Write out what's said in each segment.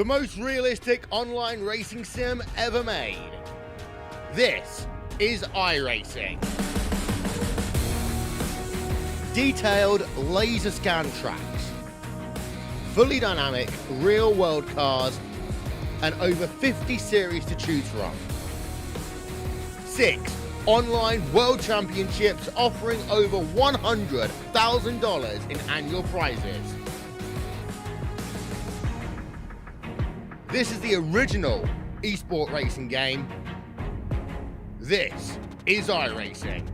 the most realistic online racing sim ever made. This is iRacing. Detailed laser scan tracks, fully dynamic real world cars, and over 50 series to choose from. 6 online world championships offering over $100,000 in annual prizes. This is the original esport racing game. This is iRacing.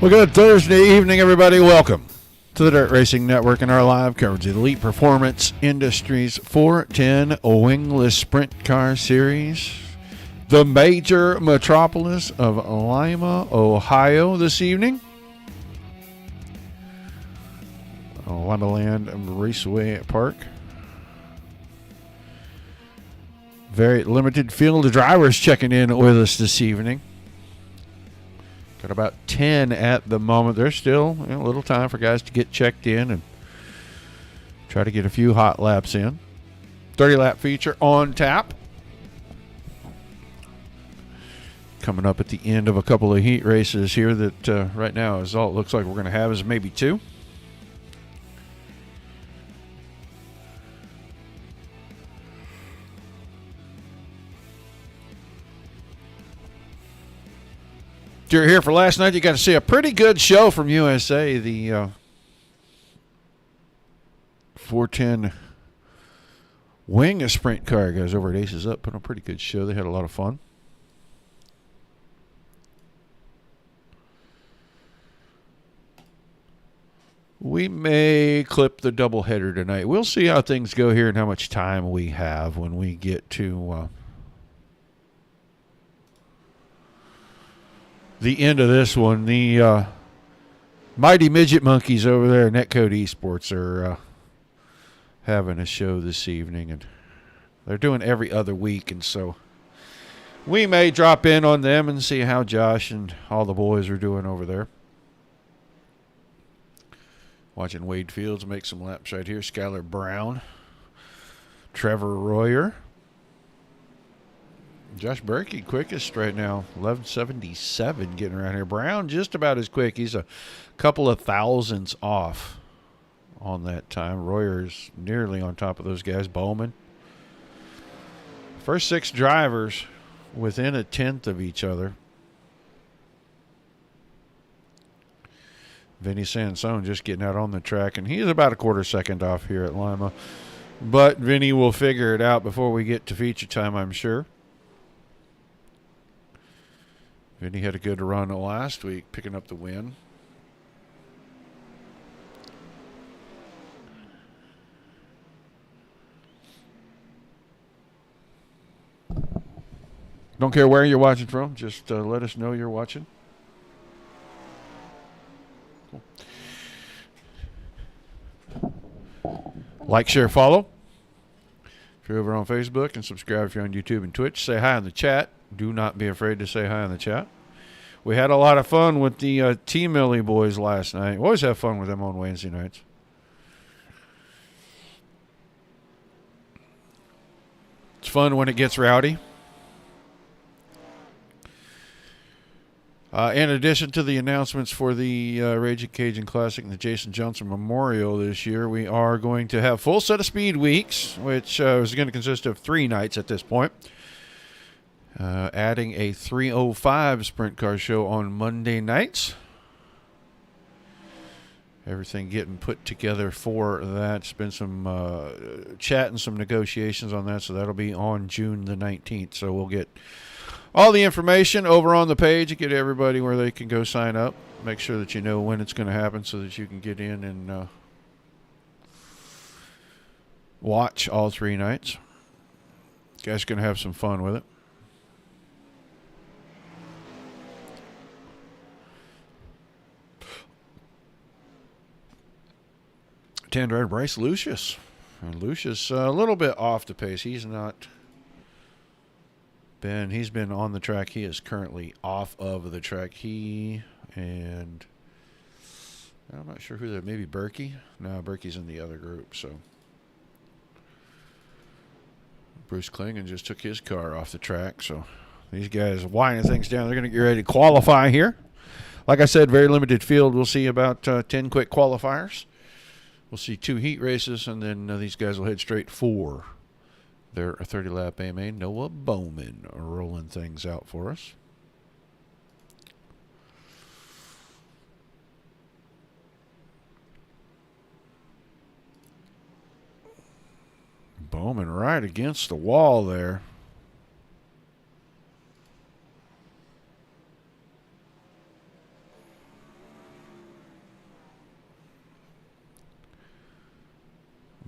Well, good Thursday evening, everybody. Welcome to the Dirt Racing Network and our live coverage of the Elite Performance Industries 410 Wingless Sprint Car Series. The major metropolis of Lima, Ohio this evening. Limaland Raceway Park. Very limited field of drivers checking in with us this evening. Got about 10 at the moment. There's still a little time for guys to get checked in and try to get a few hot laps in. 30-lap feature on tap. Coming up at the end of a couple of heat races here that right now is all it looks like we're going to have is maybe 2. If you're here for last night, you got to see a pretty good show from USA. The 410 Wingless sprint car guys over at Aces Up put on a pretty good show. They had a lot of fun. We may clip the doubleheader tonight. We'll see how things go here and how much time we have when we get to the end of this one. The Mighty Midget Monkeys over there at Netcode Esports are having a show this evening, and they're doing every other week, and so we may drop in on them and see how Josh and all the boys are doing over there. Watching Wade Fields make some laps right here. Skylar Brown, Trevor Royer, Josh Berkey quickest right now, 11:77 getting around here. Brown just about as quick. He's a couple of thousandths off on that time. Royer's nearly on top of those guys. Bowman. First 6 drivers within a tenth of each other. Vinny Sansone just getting out on the track, and he's about a quarter second off here at Lima. But Vinny will figure it out before we get to feature time, I'm sure. Vinny had a good run last week, picking up the win. Don't care where you're watching from, just let us know you're watching. Like, share, follow. If you're over on Facebook, and subscribe if you're on YouTube and Twitch. Say hi in the chat. Do not be afraid to say hi in the chat. We had a lot of fun with the T-Millie boys last night. We always have fun with them on Wednesday nights. It's fun when it gets rowdy. In addition to the announcements for the Raging Cajun Classic and the Jason Johnson Memorial this year, we are going to have full set of speed weeks, which is going to consist of 3 nights at this point. Adding a 305 sprint car show on Monday nights. Everything getting put together for that. It's been some chat and some negotiations on that, so that'll be on June the 19th. So we'll get all the information over on the page and get everybody where they can go sign up. Make sure that you know when it's going to happen so that you can get in and watch all 3 nights. Guys are going to have some fun with it. 10 driver Bryce Lucius. And Lucius a little bit off the pace. He's not been, he's been on the track. He is currently off of the track. He and I'm not sure who that, maybe Berkey. No, Berkey's in the other group. So Bruce Klingon just took his car off the track. So these guys are winding things down. They're going to get ready to qualify here. Like I said, very limited field. We'll see about 10 quick qualifiers. We'll see 2 heat races, and then these guys will head straight for their 30-lap AMA. Noah Bowman rolling things out for us. Bowman right against the wall there.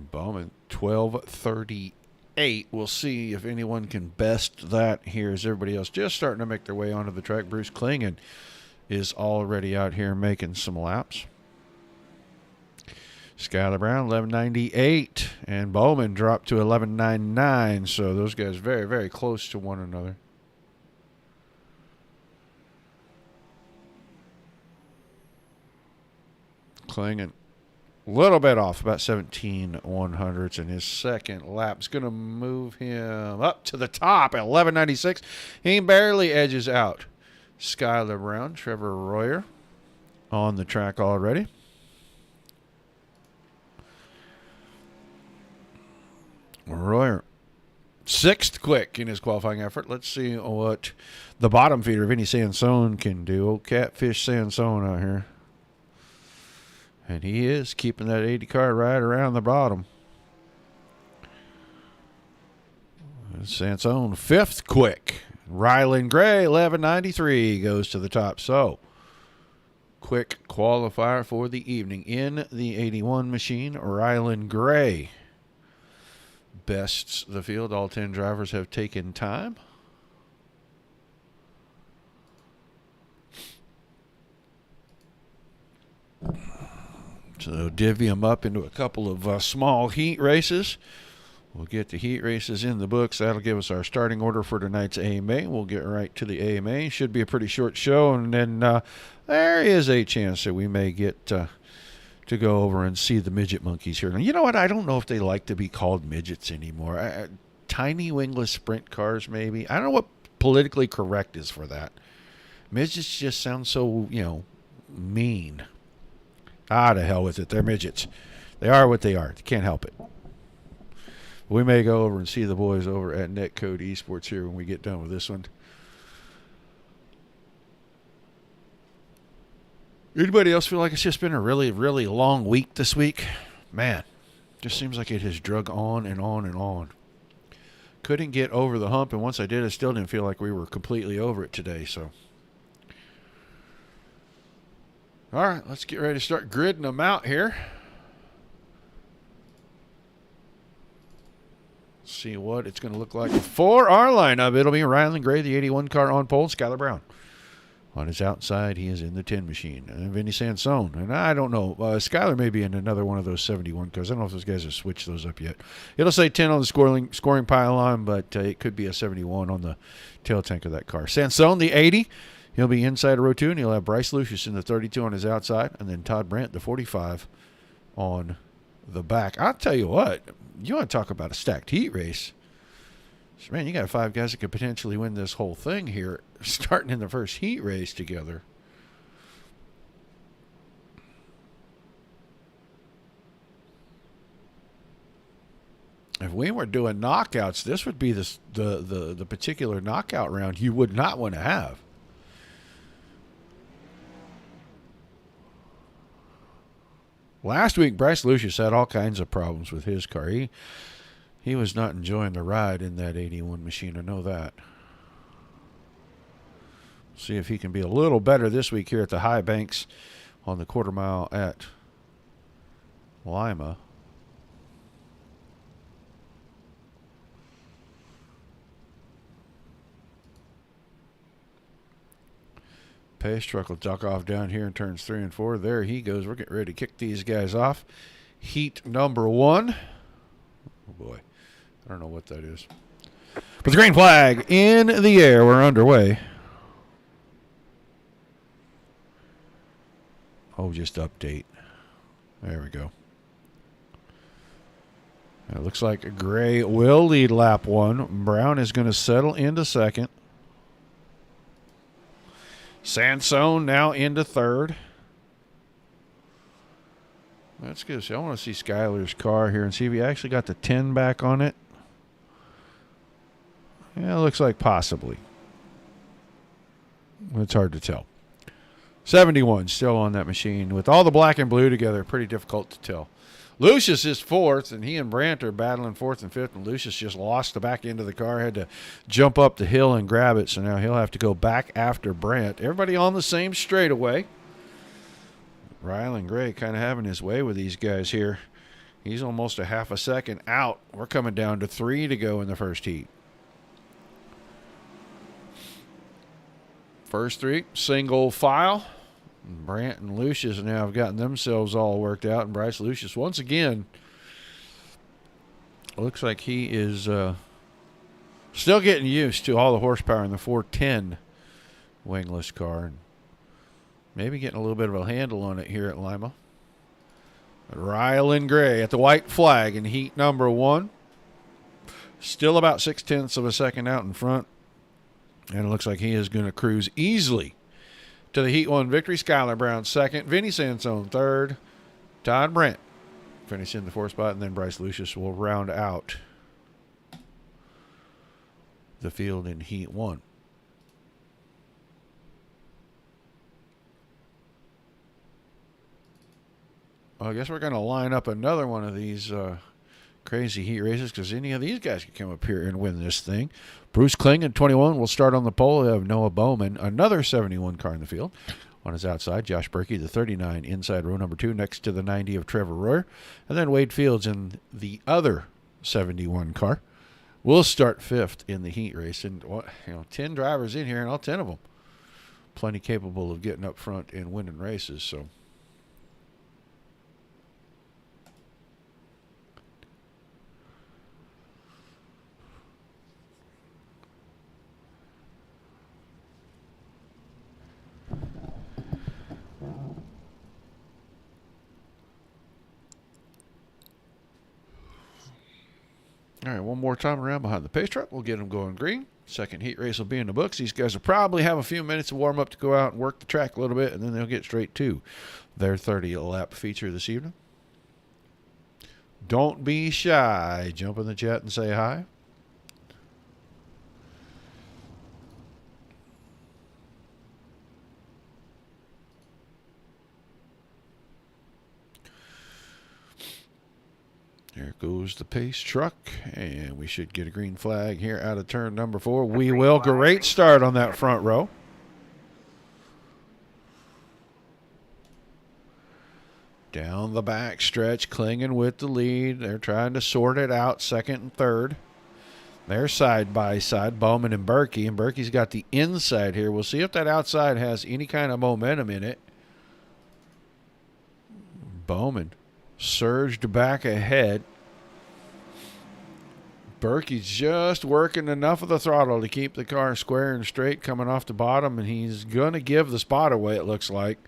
Bowman 12:38. We'll see if anyone can best that here as everybody else just starting to make their way onto the track. Bruce Klingon is already out here making some laps. Skylar Brown 11:98 and Bowman dropped to 11:99. So those guys very, very close to one another. clinging a little bit off, about 17/100ths, and his second lap's going to move him up to the top at 11.96. He barely edges out Skylar Brown. Trevor Royer on the track already. Royer, sixth quick in his qualifying effort. Let's see what the bottom feeder, Vinny Sansone, can do. Old Catfish Sansone out here. And he is keeping that 80 car right around the bottom. Sansone, fifth quick. Ryland Gray, 11.93, goes to the top. So, quick qualifier for the evening in the 81 machine. Ryland Gray bests the field. All 10 drivers have taken time. So divvy them up into a couple of small heat races. We'll get the heat races in the books. That'll give us our starting order for tonight's AMA. We'll get right to the AMA. Should be a pretty short show, and then there is a chance that we may get to go over and see the midget monkeys here. Now, you know what? I don't know if they like to be called midgets anymore. Tiny wingless sprint cars, maybe. I don't know what politically correct is for that. Midgets just sound so, mean. To hell with it. They're midgets. They are what they are. They can't help it. We may go over and see the boys over at Netcode Esports here when we get done with this one. Anybody else feel like it's just been a really, really long week this week? Man, just seems like it has drug on and on and on. Couldn't get over the hump, and once I did, I still didn't feel like we were completely over it today, so. All right, let's get ready to start gridding them out here. See what it's going to look like for our lineup. It'll be Ryland Gray, the 81 car on pole. Skylar Brown on his outside. He is in the 10 machine. And Vinny Sansone. And I don't know. Skylar may be in another one of those 71 cars. I don't know if those guys have switched those up yet. It'll say 10 on the scoring pylon, but it could be a 71 on the tail tank of that car. Sansone, the 80. He'll be inside of row 2, and he'll have Bryce Lucius in the 32 on his outside, and then Todd Brandt, the 45, on the back. I'll tell you what, you want to talk about a stacked heat race. So, man, you got 5 guys that could potentially win this whole thing here, starting in the first heat race together. If we were doing knockouts, this would be the particular knockout round you would not want to have. Last week, Bryce Lucius had all kinds of problems with his car. He was not enjoying the ride in that 81 machine. I know that. See if he can be a little better this week here at the High Banks on the quarter mile at Lima. Pace truck will duck off down here in turns 3 and 4. There he goes. We're getting ready to kick these guys off. Heat number 1. Oh, boy. I don't know what that is. But the green flag in the air. We're underway. Oh, just update. There we go. It looks like Gray will lead lap 1. Brown is going to settle into second. Sansone now into third. That's good. So I want to see Skylar's car here and see if he actually got the 10 back on it. Yeah, it looks like possibly. It's hard to tell. 71 still on that machine. With all the black and blue together, pretty difficult to tell. Lucius is fourth, and he and Brandt are battling fourth and fifth, and Lucius just lost the back end of the car, had to jump up the hill and grab it, so now he'll have to go back after Brandt. Everybody on the same straightaway. Ryland Gray kind of having his way with these guys here. He's almost a half a second out. We're coming down to 3 to go in the first heat. First 3, single file. Brandt and Lucius now have gotten themselves all worked out. And Bryce Lucius, once again, looks like he is still getting used to all the horsepower in the 410 wingless car. And maybe getting a little bit of a handle on it here at Lima. Rylan Gray at the white flag in heat number 1. Still about 0.6 of a second out in front. And it looks like he is going to cruise easily to the heat 1 victory. Skylar Brown second. Vinny Sansone third. Todd Brent finishing the 4th spot. And then Bryce Lucius will round out the field in heat 1. Well, I guess we're going to line up another one of these crazy heat races because any of these guys could come up here and win this thing. Bruce Klingon, 21, will start on the pole. We have Noah Bowman, another 71 car in the field. On his outside, Josh Berkey, the 39, inside row number 2, next to the 90 of Trevor Royer. And then Wade Fields in the other 71 car will start 5th in the heat race. And 10 drivers in here, and all 10 of them plenty capable of getting up front and winning races. So. All right, one more time around behind the pace truck. We'll get them going green. Second heat race will be in the books. These guys will probably have a few minutes to warm up to go out and work the track a little bit, and then they'll get straight to their 30-lap feature this evening. Don't be shy. Jump in the chat and say hi. There goes the pace truck, and we should get a green flag here out of turn number 4. We will. Great start on that front row. Down the back stretch, Klingon with the lead. They're trying to sort it out, 2nd and 3rd. They're side by side, Bowman and Berkey, and Berkey's got the inside here. We'll see if that outside has any kind of momentum in it. Bowman surged back ahead. Berkey's just working enough of the throttle to keep the car square and straight coming off the bottom, and he's going to give the spot away, it looks like.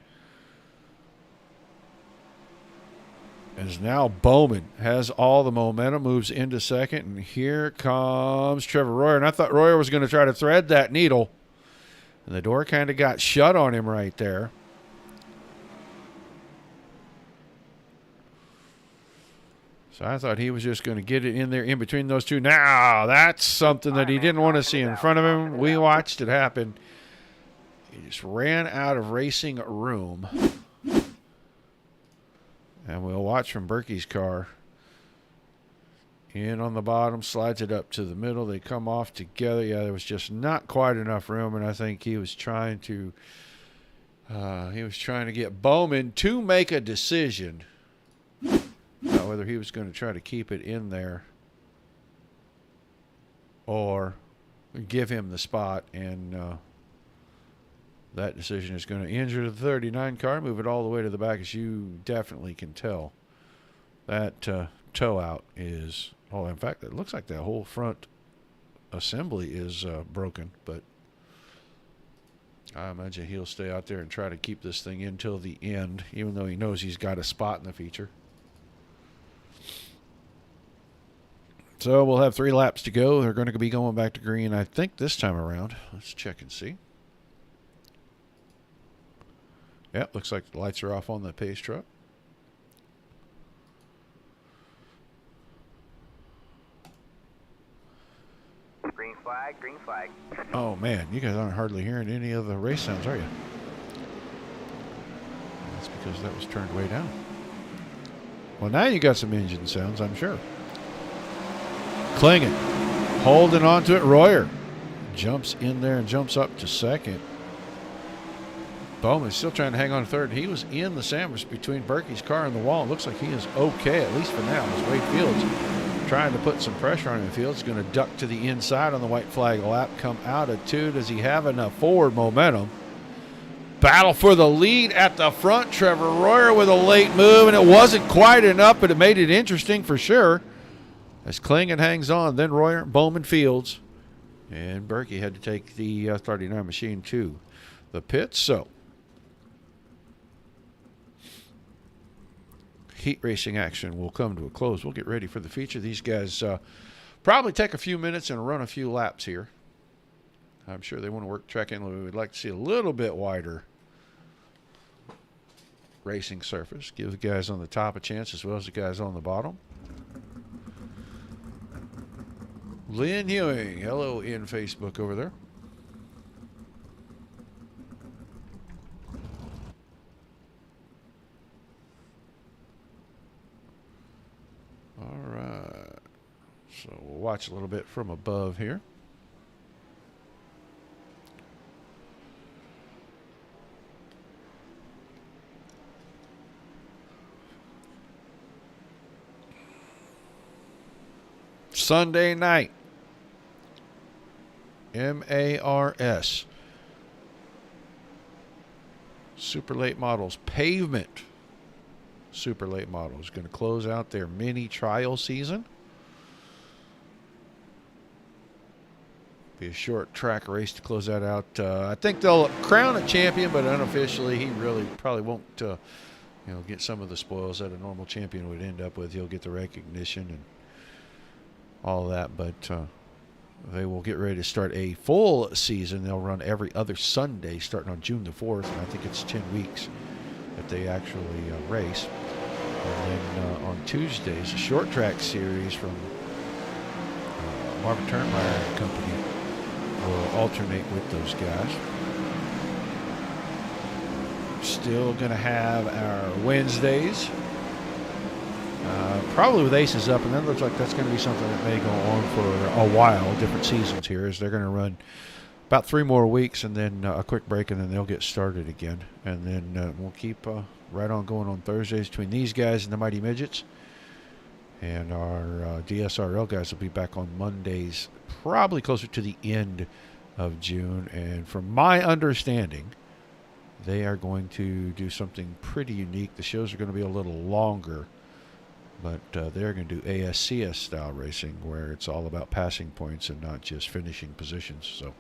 As now Bowman has all the momentum, moves into 2nd, and here comes Trevor Royer. And I thought Royer was going to try to thread that needle, and the door kind of got shut on him right there. So I thought he was just going to get it in there in between those two. Now, that's something that he didn't want to see in front of him. We watched it happen. He just ran out of racing room. And we'll watch from Berkey's car. In on the bottom, slides it up to the middle. They come off together. Yeah, there was just not quite enough room, and I think he was trying to get Bowman to make a decision about whether he was going to try to keep it in there or give him the spot, and that decision is going to injure the 39 car, move it all the way to the back, as you definitely can tell. That toe out is, in fact, it looks like that whole front assembly is broken, but I imagine he'll stay out there and try to keep this thing in till the end, even though he knows he's got a spot in the feature. So we'll have 3 laps to go. They're going to be going back to green, I think, this time around. Let's check and see. Yep, looks like the lights are off on the pace truck. Green flag, green flag. Oh, man, you guys aren't hardly hearing any of the race sounds, are you? That's because that was turned way down. Well, now you got some engine sounds, I'm sure. Klingon holding on to it. Royer jumps in there and jumps up to 2nd. Bowman's still trying to hang on to 3rd. He was in the sandwich between Berkey's car and the wall. It looks like he is okay, at least for now, as Wade Fields trying to put some pressure on him. Fields going to duck to the inside on the white flag lap, come out of 2. Does he have enough forward momentum? Battle for the lead at the front. Trevor Royer with a late move, and it wasn't quite enough, but it made it interesting for sure. As Klingon hangs on, then Royer, Bowman, Fields, and Berkey had to take the 39 machine to the pits. So heat racing action will come to a close. We'll get ready for the feature. These guys probably take a few minutes and run a few laps here. I'm sure they want to work track in. We'd like to see a little bit wider racing surface. Give the guys on the top a chance as well as the guys on the bottom. Lynn Hewing, hello in Facebook over there. All right. So we'll watch a little bit from above here. Sunday night. MARS. Super late models. Pavement. Super late models. Going to close out their mini trial season. Be a short track race to close that out. I think they'll crown a champion, but unofficially, he really probably won't get some of the spoils that a normal champion would end up with. He'll get the recognition and all that, but they will get ready to start a full season. They'll run every other Sunday starting on June the 4th, and I think it's 10 weeks that they actually race. And then on Tuesdays, a short track series from Marvin Turnmeyer and Company will alternate with those guys. Still going to have our Wednesdays. Probably with Aces up, and that looks like that's going to be something that may go on for a while, different seasons here, as they're going to run about 3 more weeks and then a quick break, and then they'll get started again. And then we'll keep right on going on Thursdays between these guys and the Mighty Midgets. And our DSRL guys will be back on Mondays, probably closer to the end of June. And from my understanding, they are going to do something pretty unique. The shows are going to be a little longer, but they're going to do ASCS style racing where it's all about passing points and not just finishing positions. So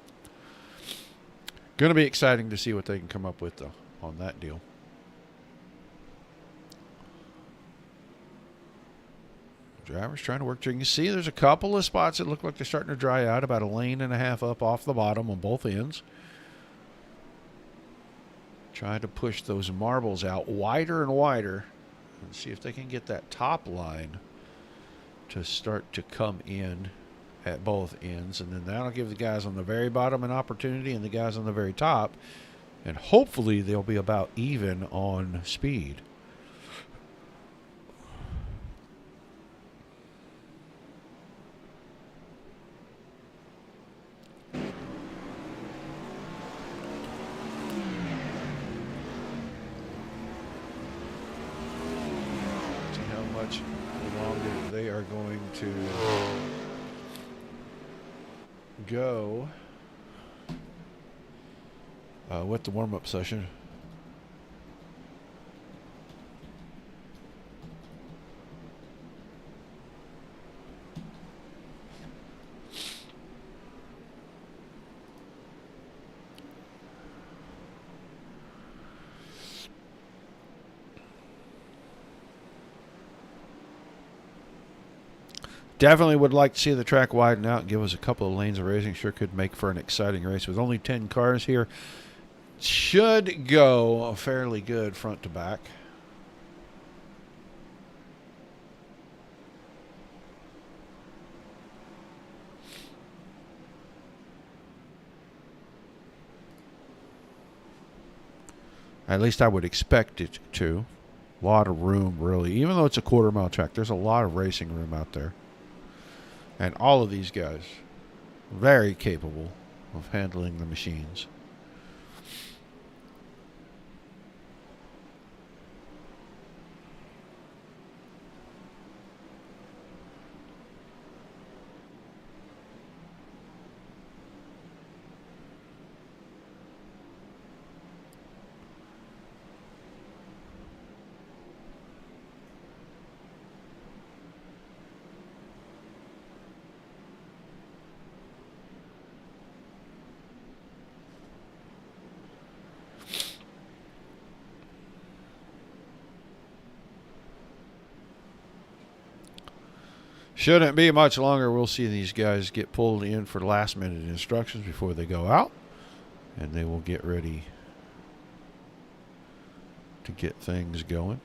going to be exciting to see what they can come up with though on that deal. Drivers trying to work through. You can see there's a couple of spots that look like they're starting to dry out, about 1.5 lanes up off the bottom on both ends. Trying to push those marbles out wider and wider and see if they can get that top line to start to come in at both ends. And then that'll give the guys on the very bottom an opportunity and the guys on the very top. And hopefully they'll be about even on speed. Longer they are going to go with the warm-up session. Definitely would like to see the track widen out and give us a couple of lanes of racing. Sure could make for an exciting race. With only 10 cars here, should go fairly good front to back. At least I would expect it to. A lot of room, really. Even though it's a quarter-mile track, there's a lot of racing room out there. And all of these guys, very capable of handling the machines. Shouldn't be much longer. We'll see these guys get pulled in for last-minute instructions before they go out, and they will get ready to get things going.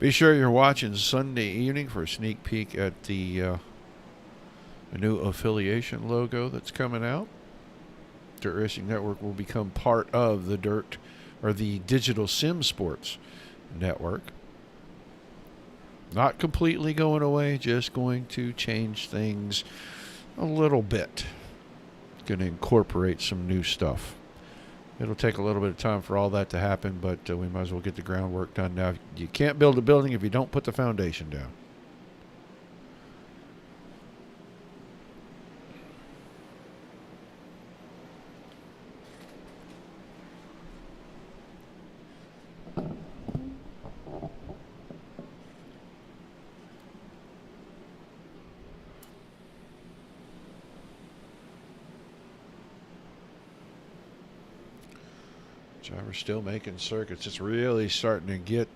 Be sure you're watching Sunday evening for a sneak peek at the new affiliation logo that's coming out. Dirt Racing Network will become part of the Digital Sim Sports Network. Not completely going away, just going to change things a little bit. Going to incorporate some new stuff. It'll take a little bit of time for all that to happen, but we might as well get the groundwork done now. You can't build a building if you don't put the foundation down. Driver's still making circuits. It's really starting to get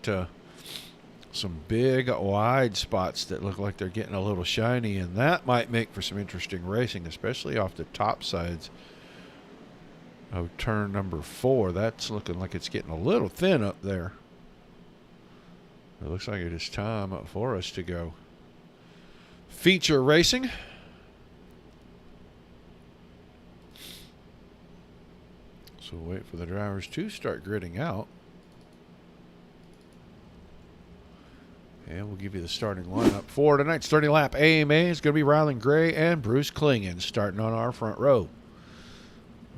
some big, wide spots that look like they're getting a little shiny, and that might make for some interesting racing, especially off the top sides of turn number 4. That's looking like it's getting a little thin up there. It looks like it is time for us to go feature racing. So we'll wait for the drivers to start gridding out. And we'll give you the starting lineup for tonight's 30-lap AMA. It's going to be Ryland Gray and Bruce Klingen starting on our front row.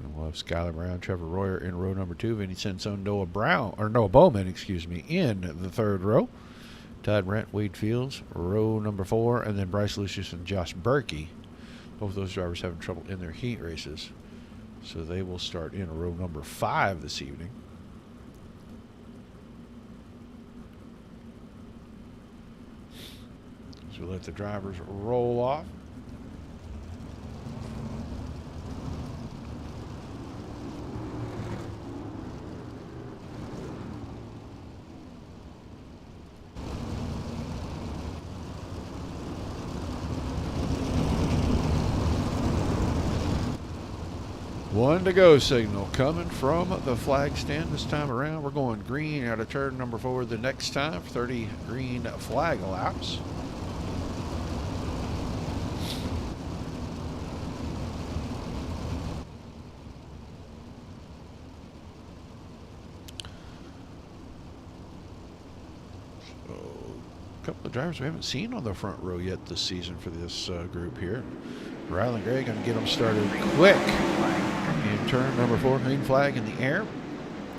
And we'll have Skylar Brown, Trevor Royer in row number 2, Vinny Sansone, Noah Bowman, in the third row. Todd Brent, Wade Fields, row number 4, and then Bryce Lucius and Josh Berkey. Both of those drivers having trouble in their heat races. So they will start in row number 5 this evening. So we'll let the drivers roll off. One to go signal coming from the flag stand this time around. We're going green out of turn number 4 the next time. 30 green flag laps. So, a couple of drivers we haven't seen on the front row yet this season for this group here. Ryland Gray going to get them started quick. In turn number 4, green flag in the air.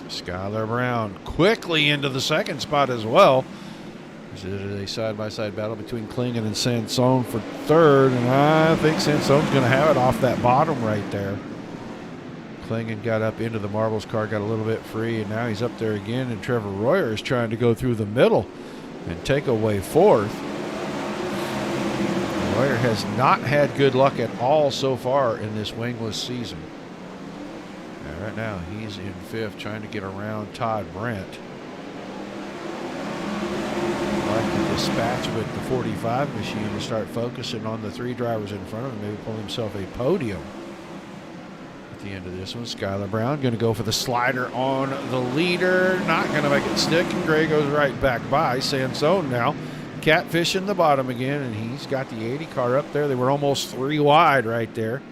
Skylar Brown quickly into the second spot as well. This is a side-by-side battle between Klingen and Sansone for third, and I think Sansone's going to have it off that bottom right there. Klingen got up into the marbles car, got a little bit free, and now he's up there again, and Trevor Royer is trying to go through the middle and take away fourth. Royer has not had good luck at all so far in this wingless season. Right now, he's in 5th, trying to get around Todd Brent. Like to dispatch with the 45 machine to start focusing on the 3 drivers in front of him, maybe pull himself a podium. At the end of this one, Skylar Brown going to go for the slider on the leader. Not going to make it stick, and Gray goes right back by. Sansone now catfishing the bottom again, and he's got the 80 car up there. They were almost 3 wide right there.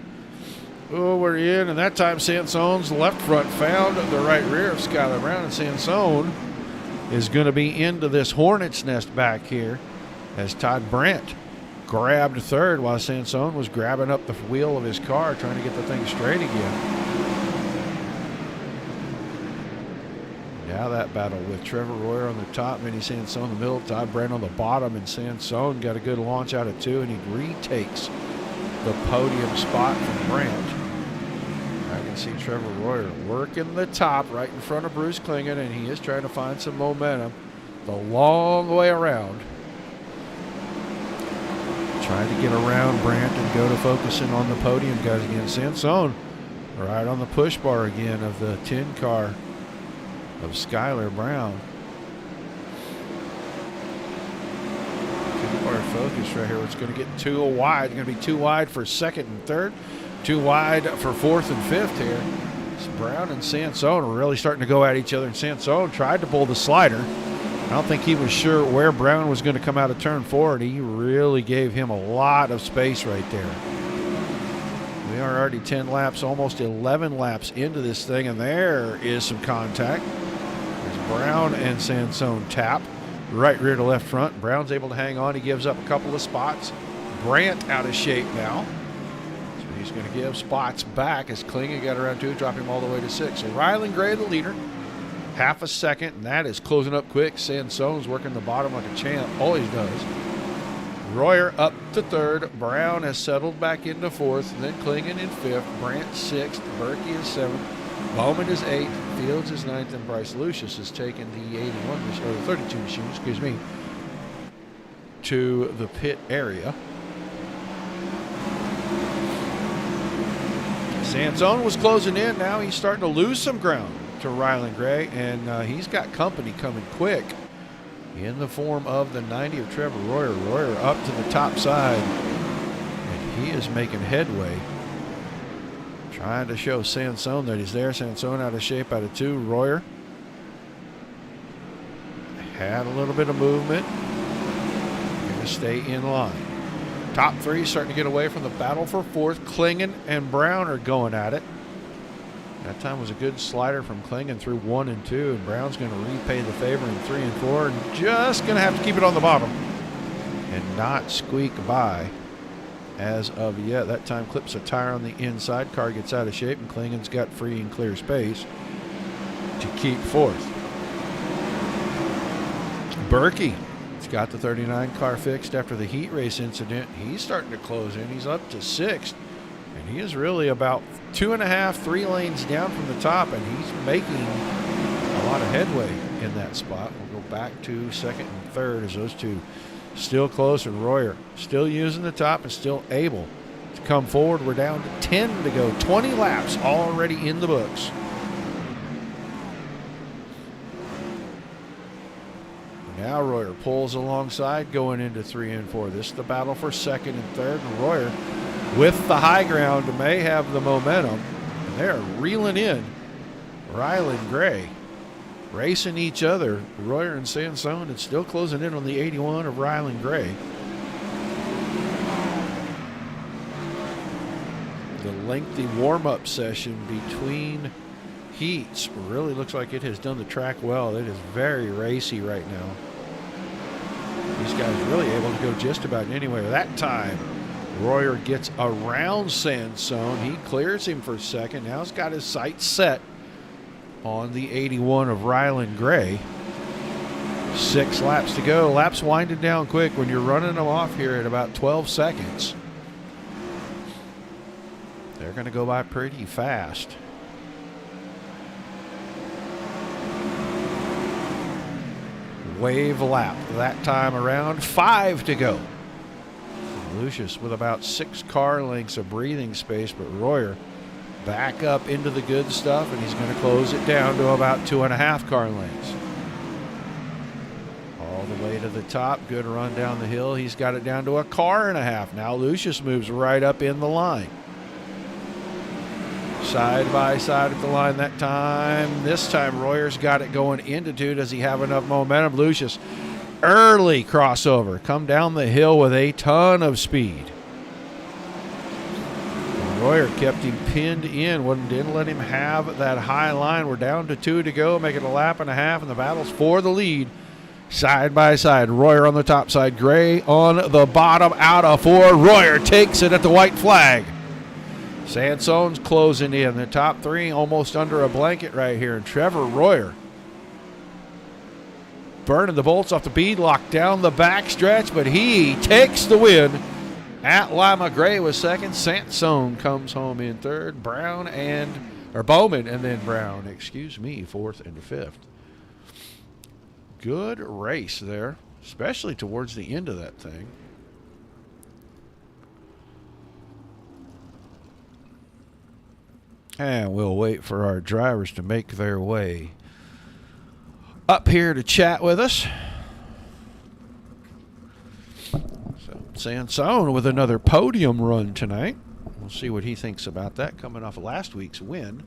Oh, we're in, and that time Sansone's left front found the right rear of Skylar Brown, and Sansone is going to be into this hornet's nest back here as Todd Brent grabbed third while Sansone was grabbing up the wheel of his car trying to get the thing straight again. Now that battle with Trevor Royer on the top, Vinny Sansone in the middle, Todd Brent on the bottom, and Sansone got a good launch out of 2, and he retakes the podium spot from Brent. I can see Trevor Royer working the top right in front of Bruce Klingen, and he is trying to find some momentum the long way around. Trying to get around Brandt and go to focusing on the podium guys again. Sansone right on the push bar again of the 10 car of Skylar Brown. 2-car focus right here. It's going to get too wide. It's going to be too wide for second and third. Too wide for fourth and fifth here. It's Brown and Sansone are really starting to go at each other. And Sansone tried to pull the slider. I don't think he was sure where Brown was going to come out of turn 4, and he really gave him a lot of space right there. We are already 10 laps, almost 11 laps into this thing, and there is some contact. There's Brown and Sansone tap. Right rear to left front. Brown's able to hang on. He gives up a couple of spots. Brandt out of shape now. So he's going to give spots back as Klingon got around 2, drop him all the way to 6. So Ryland Gray, the leader. Half a second, and that is closing up quick. Sansone's working the bottom like a champ, always does. Royer up to third. Brown has settled back into fourth. Then Klingon in fifth. Brandt sixth. Berkey is seventh. Bowman is eighth. Fields is ninth. And Bryce Lucius has taken the 81 or the 32 machine, excuse me, to the pit area. Sansone was closing in. Now he's starting to lose some ground to Ryland Gray, and he's got company coming quick in the form of the 90 of Trevor Royer. Royer up to the top side, and he is making headway. Trying to show Sansone that he's there. Sansone out of shape out of 2. Royer had a little bit of movement. Going to stay in line. Top 3 starting to get away from the battle for fourth. Klingon and Brown are going at it. That time was a good slider from Klingon through 1 and 2, and Brown's going to repay the favor in 3 and 4, and just going to have to keep it on the bottom and not squeak by as of yet. That time clips a tire on the inside. Car gets out of shape, and Klingon's got free and clear space to keep fourth. Berkey has got the 39 car fixed after the heat race incident. He's starting to close in. He's up to 6th, and he is really about 2.5, 3 lanes down from the top, and he's making a lot of headway in that spot. We'll go back to second and third as those two still close, and Royer still using the top and still able to come forward. We're down to 10 to go. 20 laps already in the books. Now Royer pulls alongside going into 3 and 4. This is the battle for second and third, and Royer with the high ground may have the momentum. And they're reeling in Ryland Gray, racing each other. Royer and Sansone, and still closing in on the 81 of Ryland Gray. The lengthy warm-up session between heats really looks like it has done the track well. It is very racy right now. These guys really able to go just about anywhere. That time Royer gets around Sansone. He clears him for second. Now he's got his sights set on the 81 of Ryland Gray. 6 laps to go. Laps winding down quick when you're running them off here at about 12 seconds. They're going to go by pretty fast. Wave lap that time around. 5 to go. Lucius with about 6 car lengths of breathing space, but Royer back up into the good stuff, and he's going to close it down to about 2.5 car lengths. All the way to the top. Good run down the hill. He's got it down to 1.5 cars. Now Lucius moves right up in the line. Side by side at the line that time. This time Royer's got it going into 2. Does he have enough momentum? Lucius, early crossover. Come down the hill with a ton of speed. Royer kept him pinned in. Didn't let him have that high line. We're down to 2 to go. Make it 1.5 laps, and the battle's for the lead. Side by side. Royer on the top side. Gray on the bottom out of 4. Royer takes it at the white flag. Sansone's closing in. The top 3 almost under a blanket right here. And Trevor Royer burning the bolts off the bead lock down the back stretch, but he takes the win at Lima. Gray was second. Sansone comes home in third. Bowman and then Brown, fourth and fifth. Good race there, especially towards the end of that thing. And we'll wait for our drivers to make their way up here to chat with us. So Sansone with another podium run tonight. We'll see what he thinks about that, coming off of last week's win.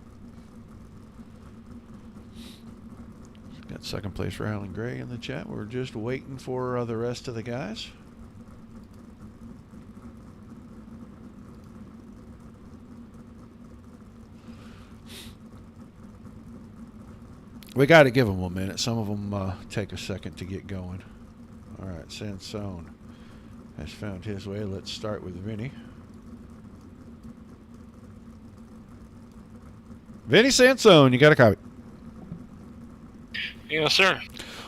Got second place for Alan Gray in the chat. We're just waiting for the rest of the guys. We got to give them a minute. Some of them take a second to get going. All right, Sansone has found his way. Let's start with Vinny. Vinny Sansone, you got a copy? Yes, sir.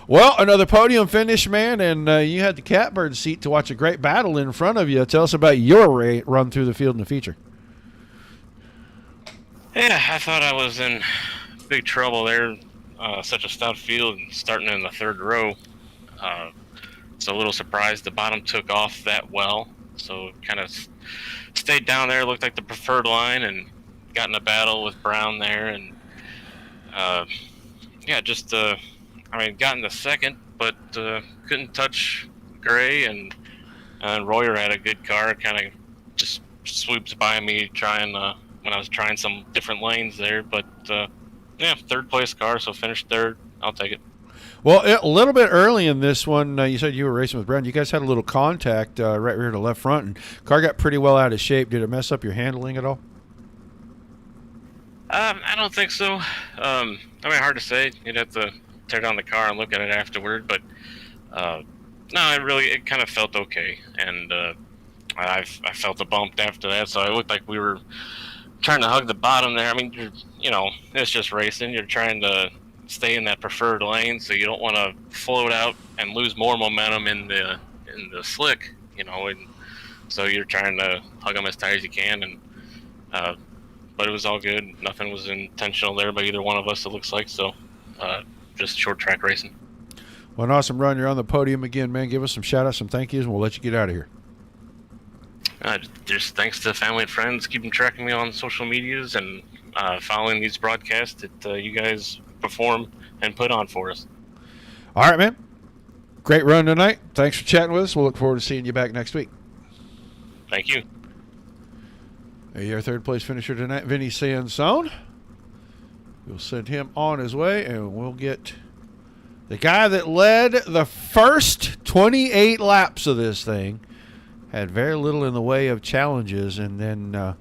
Well, another podium finish, man, and you had the catbird seat to watch a great battle in front of you. Tell us about your run through the field in the feature. Yeah, I thought I was in big trouble there. Such a stout field, starting in the third row. So a little surprised the bottom took off that well. So kind of stayed down there, looked like the preferred line, and got in a battle with Brown there. And got in the second, but couldn't touch Gray, and Royer had a good car, kind of just swoops by me trying when I was trying some different lanes there. But third place car, so finished third. I'll take it. Well, a little bit early in this one, you said you were racing with Brown. You guys had a little contact right rear to left front, and car got pretty well out of shape. Did it mess up your handling at all? I don't think so. Hard to say. You'd have to tear down the car and look at it afterward, but no, it kind of felt okay, and I felt a bump after that, so it looked like we were trying to hug the bottom there. I mean, it's just racing. You're trying to stay in that preferred lane, so you don't want to float out and lose more momentum in the slick, and so you're trying to hug them as tight as you can, and but it was all good. Nothing was intentional there by either one of us, it looks like, so just short track racing. Well, an awesome run. You're on the podium again, man. Give us some shout outs, some thank yous, and we'll let you get out of here. Just thanks to family and friends keeping tracking me on social medias and following these broadcasts that you guys perform and put on for us. All right, man. Great run tonight. Thanks for chatting with us. We'll look forward to seeing you back next week. Thank you. Your third place finisher tonight, Vinny Sansone. We'll send him on his way, and we'll get the guy that led the first 28 laps of this thing. Had very little in the way of challenges, and then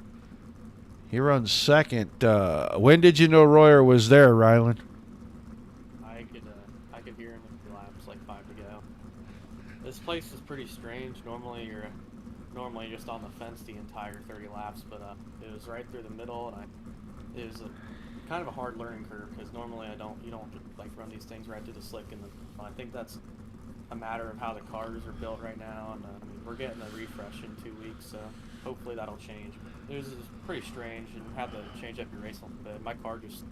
he runs second. When did you know Royer was there, Ryland? I could hear him in the laps, like 5 to go. This place is pretty strange. Normally you're just on the fence the entire 30 laps, but it was right through the middle, and it was kind of a hard learning curve, because normally you don't like run these things right through the slick, and I think that's a matter of how the cars are built right now, and we're getting a refresh in 2 weeks, so hopefully that'll change. It was pretty strange, and had to change up your race a little bit. My car just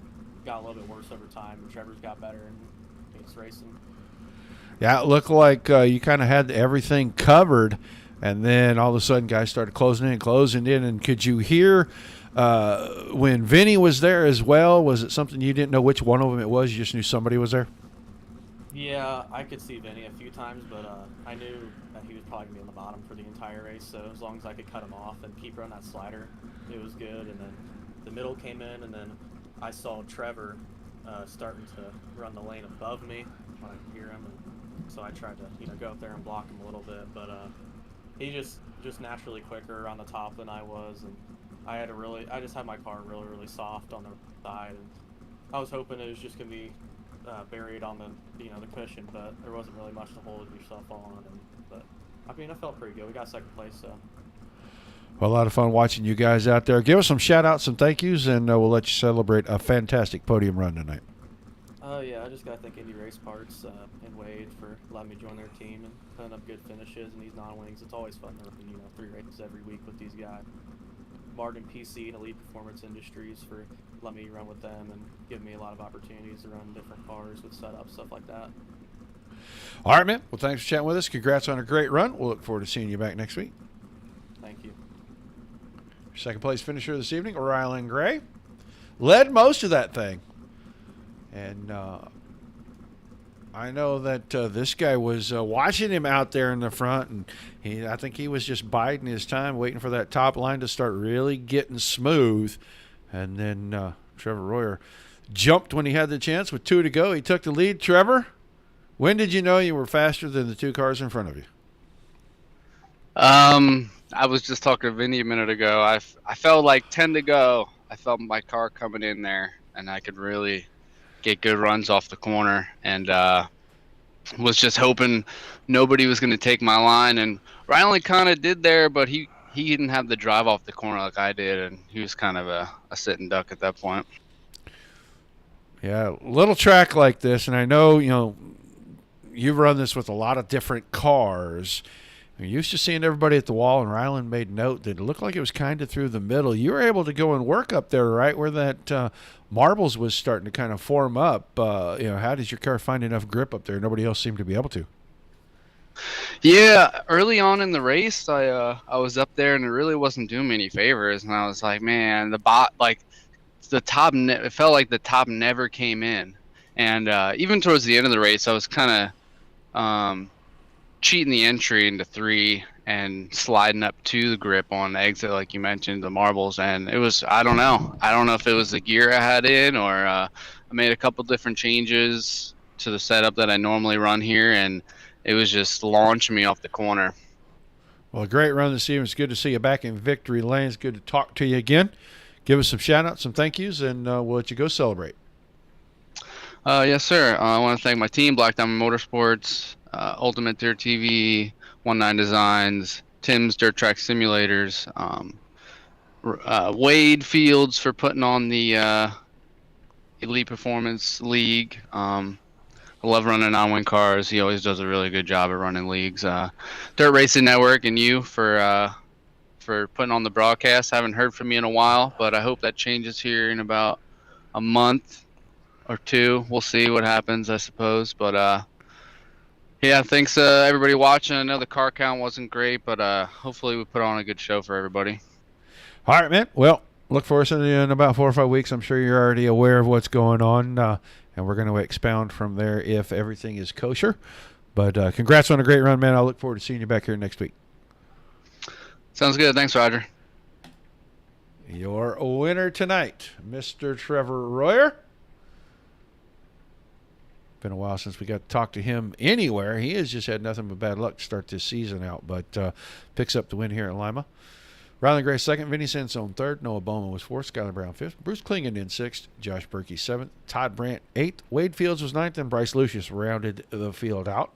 got a little bit worse over time, and Trevor's got better, and it's racing. Yeah, it looked like you kind of had everything covered, and then all of a sudden guys started closing in, and could you hear when Vinny was there as well? Was it something you didn't know which one of them it was? You just knew somebody was there? Yeah, I could see Vinny a few times, but I knew that he was probably going to be on the bottom for the entire race, so as long as I could cut him off and keep running that slider, it was good. And then the middle came in, and then I saw Trevor starting to run the lane above me when I could hear him, and so I tried to go up there and block him a little bit, but he just naturally quicker on the top than I was, and I just had my car really soft on the side, and I was hoping it was just going to be buried on the the cushion, but there wasn't really much to hold yourself on. But I felt pretty good. We got second place, so. Well, a lot of fun watching you guys out there. Give us some shout outs, some thank yous, and we'll let you celebrate a fantastic podium run tonight. Yeah, I just got to thank Indy Race Parts and Wade for letting me join their team and putting up good finishes in these non-wings. It's always fun to run 3 races every week with these guys. Martin PC and Elite Performance Industries for letting me run with them and giving me a lot of opportunities to run different cars with setups, stuff like that. All right, man. Well, thanks for chatting with us. Congrats on a great run. We'll look forward to seeing you back next week. Thank you. Second place finisher this evening, Ryland Gray. led most of that thing. And I know that this guy was watching him out there in the front, and I think he was just biding his time, waiting for that top line to start really getting smooth. And then Trevor Royer jumped when he had the chance with 2 to go. He took the lead. Trevor, when did you know you were faster than the 2 cars in front of you? I was just talking to Vinny a minute ago. I felt like 10 to go. I felt my car coming in there, and I could really get good runs off the corner, and was just hoping nobody was going to take my line. And Riley kind of did there, but he didn't have the drive off the corner like I did, and he was kind of a sitting duck at that point. Yeah, little track like this, and I know, you've run this with a lot of different cars. You're used to seeing everybody at the wall, and Ryland made note that it looked like it was kind of through the middle. You were able to go and work up there, right, where that marbles was starting to kind of form up. How did your car find enough grip up there? Nobody else seemed to be able to. Yeah, early on in the race, I was up there, and it really wasn't doing me any favors. And I was like, man, it felt like the top never came in. And even towards the end of the race, I was kind of cheating the entry into 3 and sliding up to the grip on the exit, like you mentioned, the marbles. And it was, I don't know if it was the gear I had in, or I made a couple different changes to the setup that I normally run here, and it was just launching me off the corner. Well, a great run this evening. It's good to see you back in victory lane. It's good to talk to you again. Give us some shout-outs, some thank yous, and we'll let you go celebrate. Yes, sir. I want to thank my team, Black Diamond Motorsports, Ultimate Dirt TV, 19 Designs, Tim's Dirt Track Simulators, Wade Fields for putting on the Elite Performance League. I love running non-wing cars. He always does a really good job at running leagues. Dirt Racing Network and you for putting on the broadcast. Haven't heard from you in a while, but I hope that changes here in about a month or 2. We'll see what happens, I suppose. But yeah, thanks everybody watching. I know the car count wasn't great, but hopefully we put on a good show for everybody. All right, man. Well, look for us in about 4 or 5 weeks. I'm sure you're already aware of what's going on, and we're going to expound from there if everything is kosher. But congrats on a great run, man. I look forward to seeing you back here next week. Sounds good. Thanks, Roger. Your winner tonight, Mr. Trevor Royer. Been a while since we got to talk to him anywhere. He has just had nothing but bad luck to start this season out, but picks up the win here at Lima. Ryland Gray second, Vinny Sansone third, Noah Bowman was fourth, Skylar Brown fifth, Bruce Klingon in sixth, Josh Berkey seventh, Todd Brandt eighth, Wade Fields was ninth, and Bryce Lucius rounded the field out.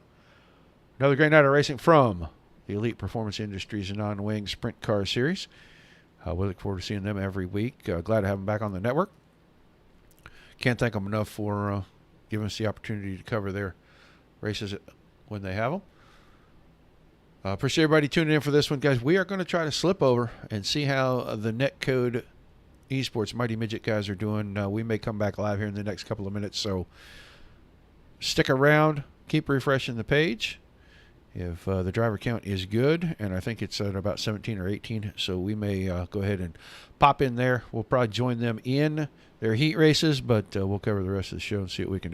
Another great night of racing from the Elite Performance Industries non-wing Sprint Car Series. We look forward to seeing them every week. Glad to have them back on the network. Can't thank them enough for giving us the opportunity to cover their races when they have them. Appreciate everybody tuning in for this one, guys. We are going to try to slip over and see how the Netcode Esports Mighty Midget guys are doing. We may come back live here in the next couple of minutes, so stick around. Keep refreshing the page. If the driver count is good, and I think it's at about 17 or 18, so we may go ahead and pop in there. We'll probably join them in their heat races, but we'll cover the rest of the show and see what we can do.